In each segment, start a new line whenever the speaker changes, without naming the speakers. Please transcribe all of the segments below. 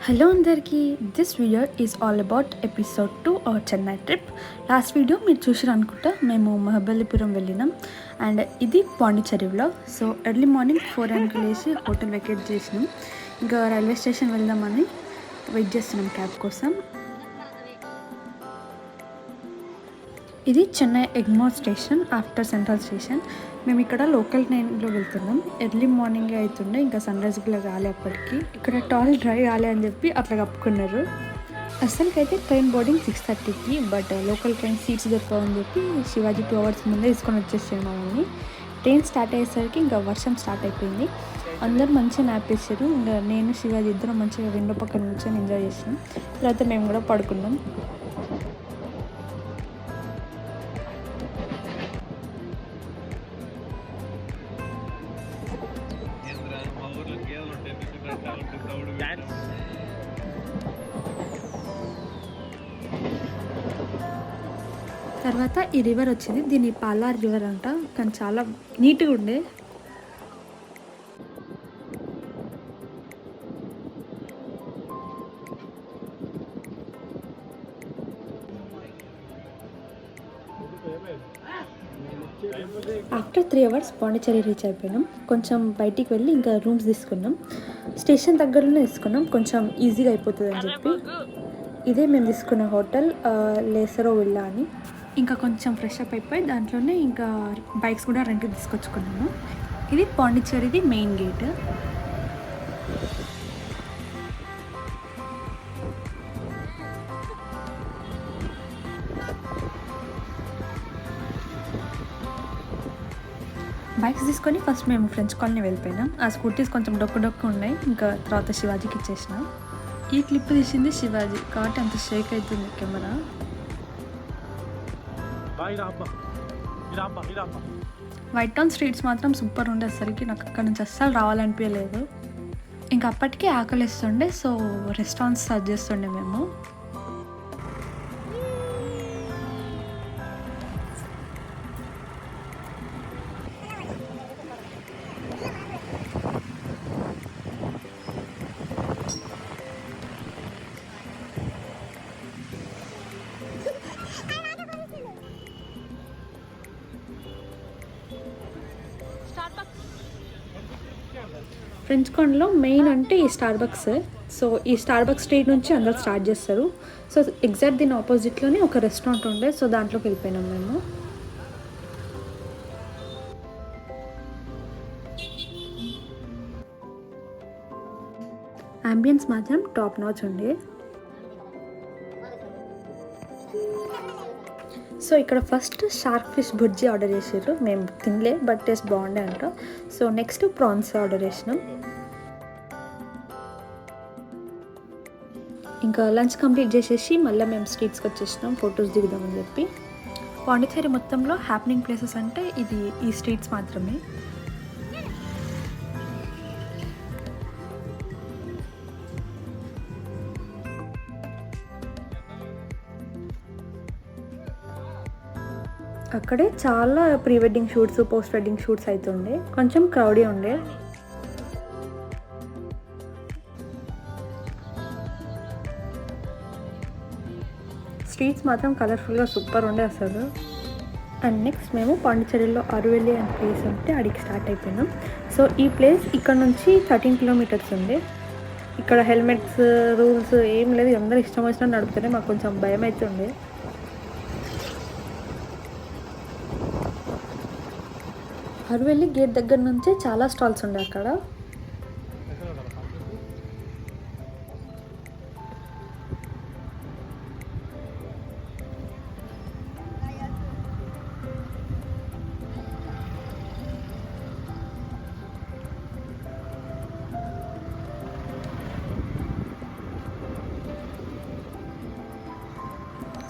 Hello అందరికీ, this video is all about episode 2 our Chennai trip. Last video మీరు చూసారు అనుకుంటా. మేము మహాబలిపురం వెళ్ళినాం అండ్ ఇది పాండిచ్చేరిలో. సో ఎర్లీ మార్నింగ్ 4 AM లేచి హోటల్ వెకేట్ చేసినాం. ఇంకా రైల్వే స్టేషన్ వెళ్దామని వెయిట్ చేస్తున్నాం క్యాబ్ కోసం. ఇది Chennai Egmore station after central station. మేము ఇక్కడ లోకల్ ట్రైన్లో వెళ్తున్నాం. ఎర్లీ మార్నింగ్ అవుతుండే, ఇంకా సన్ రైజ్ కూడా రాలే అప్పటికి. ఇక్కడ టాల్ డ్రై రాలే అని చెప్పి అట్లా కప్పుకున్నారు. అసలుకైతే ట్రైన్ బోర్డింగ్ 6:30కి, బట్ లోకల్ ట్రైన్ సీట్స్ దొరకవని చెప్పి శివాజీ 2 hours ముందే తీసుకొని వచ్చేసాను మమ్మల్ని. ట్రైన్ స్టార్ట్ అయ్యేసరికి ఇంకా వర్షం స్టార్ట్ అయిపోయింది. అందరూ మంచిగా న్యాప్ వేసారు. ఇంకా నేను శివాజీ ఇద్దరం మంచిగా విండో పక్కన కూర్చొని ఎంజాయ్ చేసినాం. తర్వాత మేము కూడా పడుకున్నాం. తర్వాత ఈ రివర్ వచ్చింది. దీన్ని పాలార్ రివర్ అంట, కానీ చాలా నీట్గా ఉండే. ఆఫ్టర్ 3 hours పాండిచ్చేరి రీచ్ అయిపోయినాం. కొంచెం బయటికి వెళ్ళి ఇంకా రూమ్స్ తీసుకున్నాం. స్టేషన్ దగ్గరలోనే తీసుకున్నాం, కొంచెం ఈజీగా అయిపోతుంది అని చెప్పి. ఇదే మేము తీసుకున్న హోటల్, లేసరో విల్లా అని. ఇంకా కొంచెం ఫ్రెష్ అప్ అయిపోయి దాంట్లోనే ఇంకా బైక్స్ కూడా రెంట్కి తీసుకొచ్చుకున్నాము. ఇది పాండిచ్చేరిది మెయిన్ గేట్. బైక్స్ తీసుకొని ఫస్ట్ మేము ఫ్రెంచ్ కాలనీ వెళ్ళిపోయినాం. ఆ స్కూటీస్ కొంచెం డొక్కు ఉన్నాయి. ఇంకా తర్వాత శివాజీకి ఇచ్చేసిన. ఈ క్లిప్ తీసింది శివాజీ కాబట్టి అంత షేక్ అవుతుంది కెమెరా. వైట్ టౌన్ స్ట్రీట్స్ మాత్రం సూపర్ ఉండే. అసలుకి నాకు అక్కడ నుంచి అస్సలు రావాలనిపించలేదు. ఇంకా అప్పటికే ఆకలిస్తుండే, సో రెస్టారెంట్స్ సర్చ్ చేస్తుండే మేము. ఫ్రెంచ్ కాలనీలో మెయిన్ అంటే ఈ స్టార్బక్స్. సో ఈ స్టార్బక్స్ స్ట్రీట్ నుంచి అందరు స్టార్ట్ చేస్తారు. సో ఎగ్జాక్ట్ దీని ఆపోజిట్లోనే ఒక రెస్టారెంట్ ఉండే, సో దాంట్లోకి వెళ్ళిపోయినాం మేము. అంబియన్స్ మాత్రం టాప్ నాచ్ ఉండే. సో ఇక్కడ first shark fish bhurji order చేసారు. మేము తినలే, బట్ టేస్ట్ బాగుండే అంట. సో నెక్స్ట్ ప్రాన్స్ ఆర్డర్ చేసినాం. ఇంకా లంచ్ కంప్లీట్ చేసేసి మళ్ళీ మేము స్ట్రీట్స్కి వచ్చేసినాం ఫొటోస్ దిగుదామని చెప్పి. పాండిచ్చేరి మొత్తంలో హ్యాపెనింగ్ ప్లేసెస్ అంటే ఇది ఈ స్ట్రీట్స్ మాత్రమే. అక్కడే చాలా pre wedding shoots, post wedding shoots అవుతుండే. కొంచెం క్రౌడీ ఉండే. స్ట్రీట్స్ మాత్రం కలర్ఫుల్గా సూపర్ ఉండే అసలు. అండ్ నెక్స్ట్ మేము పాండిచ్చేరిలో అరువెల్లి అనే ప్లేస్ ఉంటే అడిగి స్టార్ట్ అయిపోయినాం. సో ఈ ప్లేస్ ఇక్కడ నుంచి 13 kilometers ఉంది. ఇక్కడ హెల్మెట్స్ రూల్స్ ఏం లేదు, అందరూ ఇష్టం వచ్చినట్టు నడుపుతూనే మాకు కొంచెం భయం అవుతుండే. అరువెల్లి గేట్ దగ్గర నుంచే చాలా స్టాల్స్ ఉండే అక్కడ.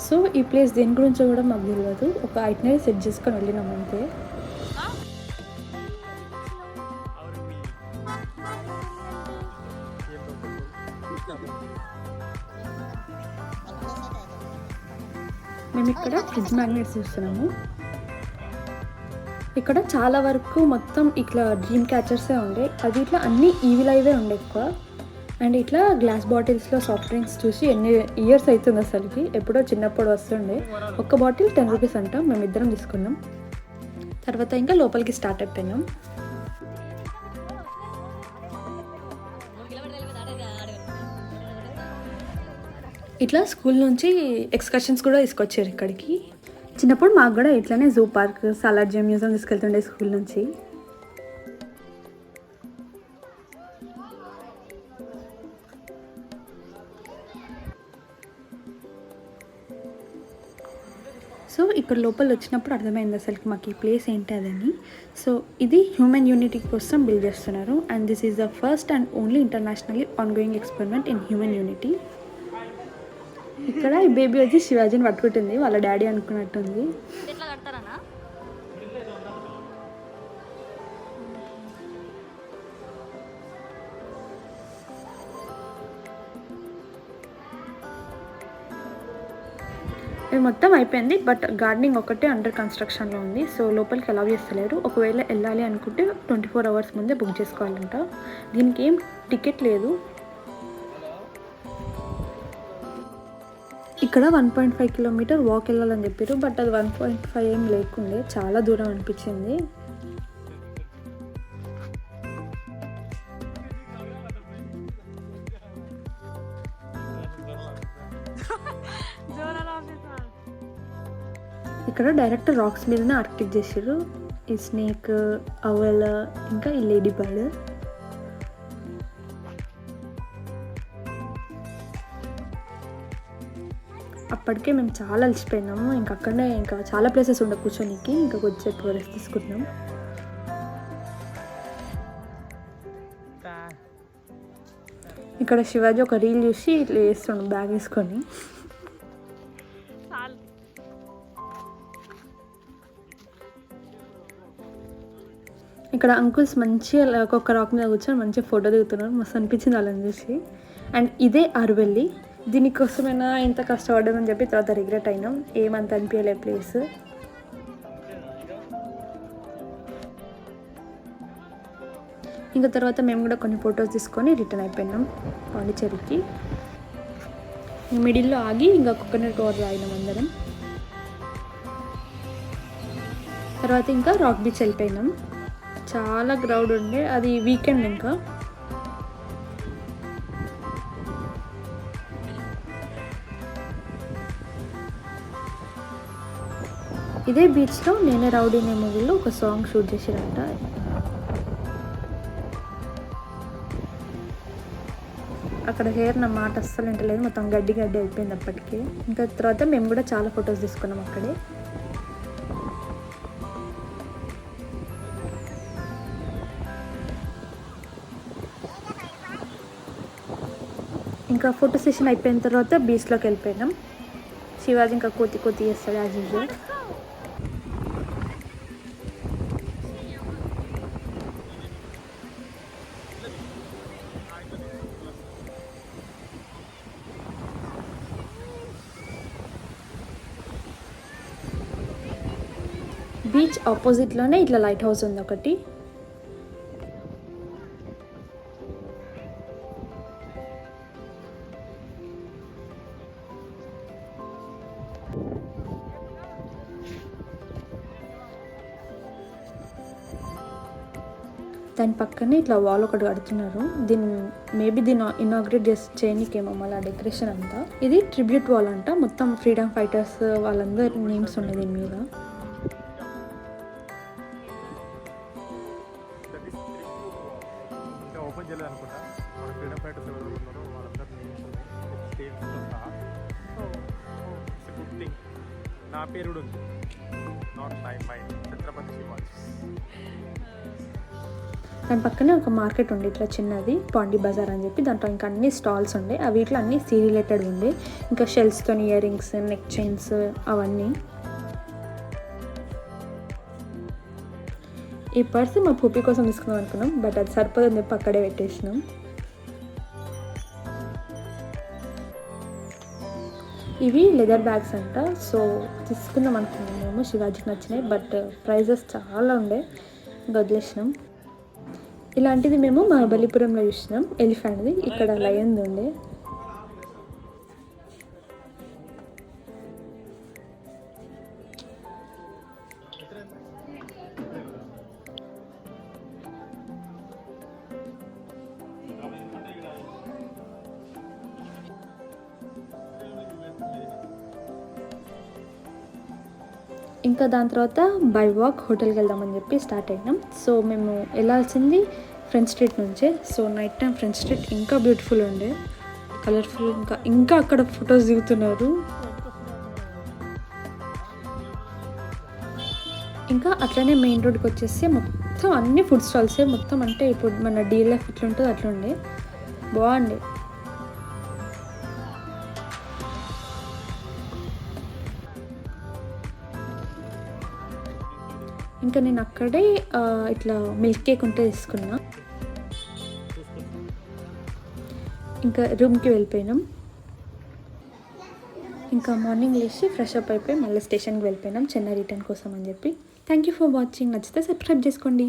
సో ఈ ప్లేస్ దేని గురించో కూడా మాకు తెలియదు. ఒక ఐటనరీ సెట్ చేసుకొని వెళ్ళినాం అంతే. మేము ఇక్కడ ఫ్రిడ్జ్ మ్యాగ్నెట్స్ చూస్తున్నాము. ఇక్కడ చాలా వరకు మొత్తం ఇట్లా డ్రీమ్ క్యాచర్సే ఉండే. అది ఇట్లా అన్నీ ఈవిల్ అయివే ఉండే ఎక్కువ. అండ్ ఇట్లా గ్లాస్ బాటిల్స్లో సాఫ్ట్ డ్రింక్స్ చూసి ఎన్ని ఇయర్స్ అవుతుంది అసలుకి. ఎప్పుడో చిన్నప్పుడు వస్తుండే. ఒక్క బాటిల్ 10 రూపీస్ అంట. మేమిద్దరం తీసుకున్నాం. తర్వాత ఇంకా లోపలికి స్టార్ట్ అయిపోయినాం. ఇట్లా స్కూల్ నుంచి ఎక్స్కర్షన్స్ కూడా తీసుకొచ్చారు ఇక్కడికి. చిన్నప్పుడు మాకు కూడా ఇట్లానే జూ పార్క్, సాలార్జంగ్ మ్యూజియం తీసుకెళ్తుండే స్కూల్ నుంచి. సో ఇక్కడ లోపల వచ్చినప్పుడు అర్థమైంది అసలుకి మాకు ఈ ప్లేస్ ఏంటి అదని. సో ఇది హ్యూమన్ యూనిటీ కోసం బిల్డ్ చేస్తున్నారు. And this is the first and only internationally ongoing experiment in human unity. ఇక్కడ ఈ బేబీ వచ్చి శివాజీని పట్టుకుంటుంది, వాళ్ళ డాడీ అనుకున్నట్టుంది. ఇది మొత్తం అయిపోయింది, బట్ గార్డెనింగ్ ఒకటే అండర్ కన్స్ట్రక్షన్లో ఉంది. సో లోపలికి అలౌ చేస్తలేరు. ఒకవేళ వెళ్ళాలి అనుకుంటే 24 hours ముందే బుక్ చేసుకోవాలంట. దీనికి ఏం టికెట్ లేదు. ఇక్కడ 1.5 కిలోమీటర్ వాక్ వెళ్ళాలని చెప్పారు, బట్ అది 1.5 ఏం లేకుండే, చాలా దూరం అనిపించింది. ఇక్కడ డైరెక్ట్ రాక్స్ మీదనే ఆర్కిటెక్ట్ చేసారు. ఈ స్నేక్, అవల్, ఇంకా ఈ లేడీ బర్డ్. అప్పటికే మేము చాలా అలసిపోయినాము. అక్కడనే ఇంకా చాలా ప్లేసెస్ ఉండే కూర్చోనికి. ఇంకా కొద్దిసేపు రెస్ట్ తీసుకుంటున్నాం. ఇక్కడ శివాజీ ఒక రీల్ చూసి ఇట్లా వేస్తుండు బ్యాగ్ వేసుకొని. ఇక్కడ అంకుల్స్ మంచిగా ఒక్కొక్క రాక్ మీద కూర్చొని మంచిగా ఫోటో దిగుతున్నారు. మస్తు అనిపించింది వాళ్ళని చూసి. అండ్ ఇదే అరవెల్లి. దీనికోసమైనా ఇంత కష్టపడ్డామని చెప్పి తర్వాత రిగ్రెట్ అయినాం. ఏమంత అనిపించలే ప్లేస్. ఇంకా తర్వాత మేము కూడా కొన్ని ఫొటోస్ తీసుకొని రిటర్న్ అయిపోయినాం పాండిచ్చేరికి. మిడిల్లో ఆగి ఇంకా కోకోనట్ వాటర్ తాగినాం అందరం. తర్వాత ఇంకా రాక్ బీచ్ వెళ్ళిపోయినాం. చాలా క్రౌడ్ ఉండే, అది వీకెండ్. ఇంకా ఇదే బీచ్లో నేనే రౌడీ అనే మూవీలో ఒక సాంగ్ షూట్ చేసారంట. అక్కడ హెయిర్ నా మాట అస్సలు వింటలేదు, మొత్తం గడ్డి గడ్డి అయిపోయింది అప్పటికి. ఇంకా తర్వాత మేము కూడా చాలా ఫొటోస్ తీసుకున్నాం అక్కడే. ఇంకా ఫోటో సెషన్ అయిపోయిన తర్వాత బీచ్లోకి వెళ్ళిపోయినాం. శివాజీ ఇంకా కోతి చేస్తాడు యాజ్ యూజువల్. బీచ్ ఆపోజిట్లోనే ఇట్లా లైట్ హౌస్ ఉంది ఒకటి. దాని పక్కనే ఇట్లా వాల్ ఒకటి కడుతున్నారు. మేబీ దీన్ని ఇనాగ్రేట్ చేయనీకేమో మళ్ళీ డెకరేషన్ అంతా. ఇది ట్రిబ్యూట్ వాల్ అంట. మొత్తం ఫ్రీడమ్ ఫైటర్స్ వాళ్ళందరి నేమ్స్ ఉన్నాయి దీని మీద.
నా పేరు ఉంది, నాట్ మై ఛత్రపతి శివాజీ.
దాని పక్కనే ఒక మార్కెట్ ఉండే ఇట్లా చిన్నది, పాండి బజార్ అని చెప్పి. దాంట్లో ఇంకా అన్ని స్టాల్స్ ఉండే. అవి ఇట్లా అన్నీ సీ రిలేటెడ్ ఉండే. ఇంకా షెల్స్తో ఇయర్ రింగ్స్, నెక్ చైన్స్ అవన్నీ. ఈ పర్స్ మా పుప్పి కోసం తీసుకుందాం అనుకున్నాం, బట్ అది సరిపోదని చెప్పి అక్కడే పెట్టేసినాం. ఇవి లెదర్ బ్యాగ్స్ అంట. సో తీసుకుందాం అనుకున్నాం మేము, శివాజీకి నచ్చినాయి, బట్ ప్రైజెస్ చాలా ఉండే, వదిలేసినాం. ఇలాంటిది మేము మహాబలిపురంలో చూసినాం ఎలిఫెంట్ది, ఇక్కడ లయన్ది ఉండే. ఇంకా దాని తర్వాత బై వాక్ హోటల్కి వెళ్దామని చెప్పి స్టార్ట్ అయినాం. సో మేము వెళ్ళాల్సింది ఫ్రెంచ్ స్ట్రీట్ నుంచే. So night time French street ఇంకా బ్యూటిఫుల్ ఉండే, కలర్ఫుల్. ఇంకా అక్కడ ఫొటోస్ దిగుతున్నారు. ఇంకా అట్లనే మెయిన్ రోడ్కి వచ్చేసి మొత్తం అన్ని ఫుడ్ స్టాల్సే. మొత్తం అంటే ఇప్పుడు మన డీఎల్ఎఫ్ ఎట్లా ఉంటుందో అట్లా ఉండే, బాగుండే. ఇంకా నేను అక్కడే ఇట్లా మిల్క్ కేక్ ఉంటే తీసుకున్నా. ఇంకా రూమ్కి వెళ్ళిపోయినాం. ఇంకా మార్నింగ్ లేచి ఫ్రెష్ అప్ అయిపోయి మళ్ళీ స్టేషన్కి వెళ్ళిపోయినాం చెన్నై రిటర్న్ కోసం అని చెప్పి. Thank you for watching. నచ్చితే సబ్స్క్రైబ్ చేసుకోండి.